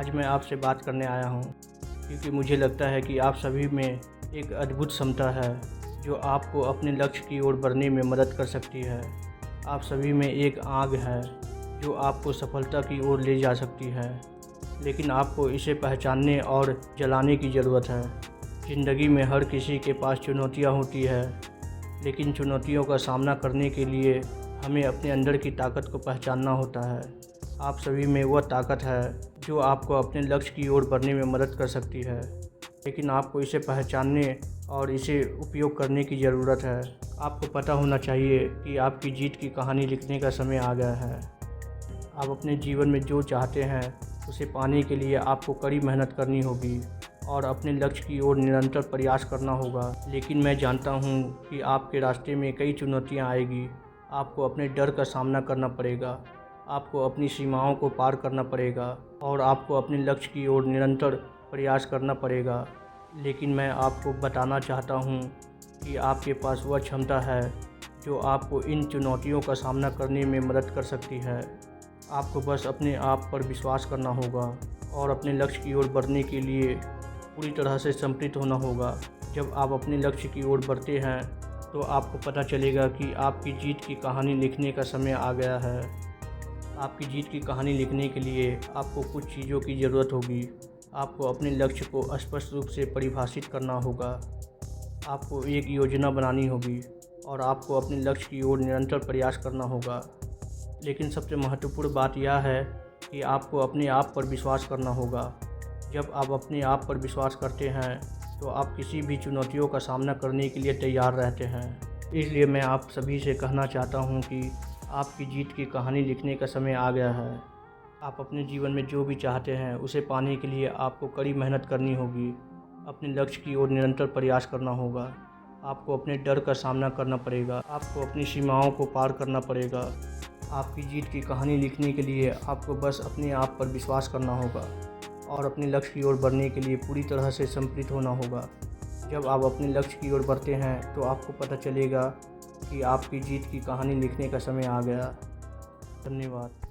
आज मैं आपसे बात करने आया हूँ क्योंकि मुझे लगता है कि आप सभी में एक अद्भुत क्षमता है जो आपको अपने लक्ष्य की ओर बढ़ने में मदद कर सकती है। आप सभी में एक आग है जो आपको सफलता की ओर ले जा सकती है, लेकिन आपको इसे पहचानने और जलाने की ज़रूरत है। ज़िंदगी में हर किसी के पास चुनौतियाँ होती है, लेकिन चुनौतियों का सामना करने के लिए हमें अपने अंदर की ताकत को पहचानना होता है। आप सभी में वह ताकत है जो आपको अपने लक्ष्य की ओर बढ़ने में मदद कर सकती है, लेकिन आपको इसे पहचानने और इसे उपयोग करने की ज़रूरत है। आपको पता होना चाहिए कि आपकी जीत की कहानी लिखने का समय आ गया है। आप अपने जीवन में जो चाहते हैं उसे पाने के लिए आपको कड़ी मेहनत करनी होगी और अपने लक्ष्य की ओर निरंतर प्रयास करना होगा। लेकिन मैं जानता हूँ कि आपके रास्ते में कई चुनौतियाँ आएगी। आपको अपने डर का सामना करना पड़ेगा, आपको अपनी सीमाओं को पार करना पड़ेगा और आपको अपने लक्ष्य की ओर निरंतर प्रयास करना पड़ेगा। लेकिन मैं आपको बताना चाहता हूँ कि आपके पास वह क्षमता है जो आपको इन चुनौतियों का सामना करने में मदद कर सकती है। आपको बस अपने आप पर विश्वास करना होगा और अपने लक्ष्य की ओर बढ़ने के लिए पूरी तरह से समर्पित होना होगा। जब आप अपने लक्ष्य की ओर बढ़ते हैं तो आपको पता चलेगा कि आपकी जीत की कहानी लिखने का समय आ गया है। आपकी जीत की कहानी लिखने के लिए आपको कुछ चीज़ों की ज़रूरत होगी। आपको अपने लक्ष्य को स्पष्ट रूप से परिभाषित करना होगा, आपको एक योजना बनानी होगी और आपको अपने लक्ष्य की ओर निरंतर प्रयास करना होगा। लेकिन सबसे महत्वपूर्ण बात यह है कि आपको अपने आप पर विश्वास करना होगा। जब आप अपने आप पर विश्वास करते हैं तो आप किसी भी चुनौतियों का सामना करने के लिए तैयार रहते हैं। इसलिए मैं आप सभी से कहना चाहता हूं कि आपकी जीत की कहानी लिखने का समय आ गया है। आप अपने जीवन में जो भी चाहते हैं उसे पाने के लिए आपको कड़ी मेहनत करनी होगी, अपने लक्ष्य की ओर निरंतर प्रयास करना होगा, आपको अपने डर का सामना करना पड़ेगा, आपको अपनी सीमाओं को पार करना पड़ेगा। आपकी जीत की कहानी लिखने के लिए आपको बस अपने आप पर विश्वास करना होगा और अपने लक्ष्य की ओर बढ़ने के लिए पूरी तरह से समर्पित होना होगा। जब आप अपने लक्ष्य की ओर बढ़ते हैं तो आपको पता चलेगा कि आपकी जीत की कहानी लिखने का समय आ गया। धन्यवाद।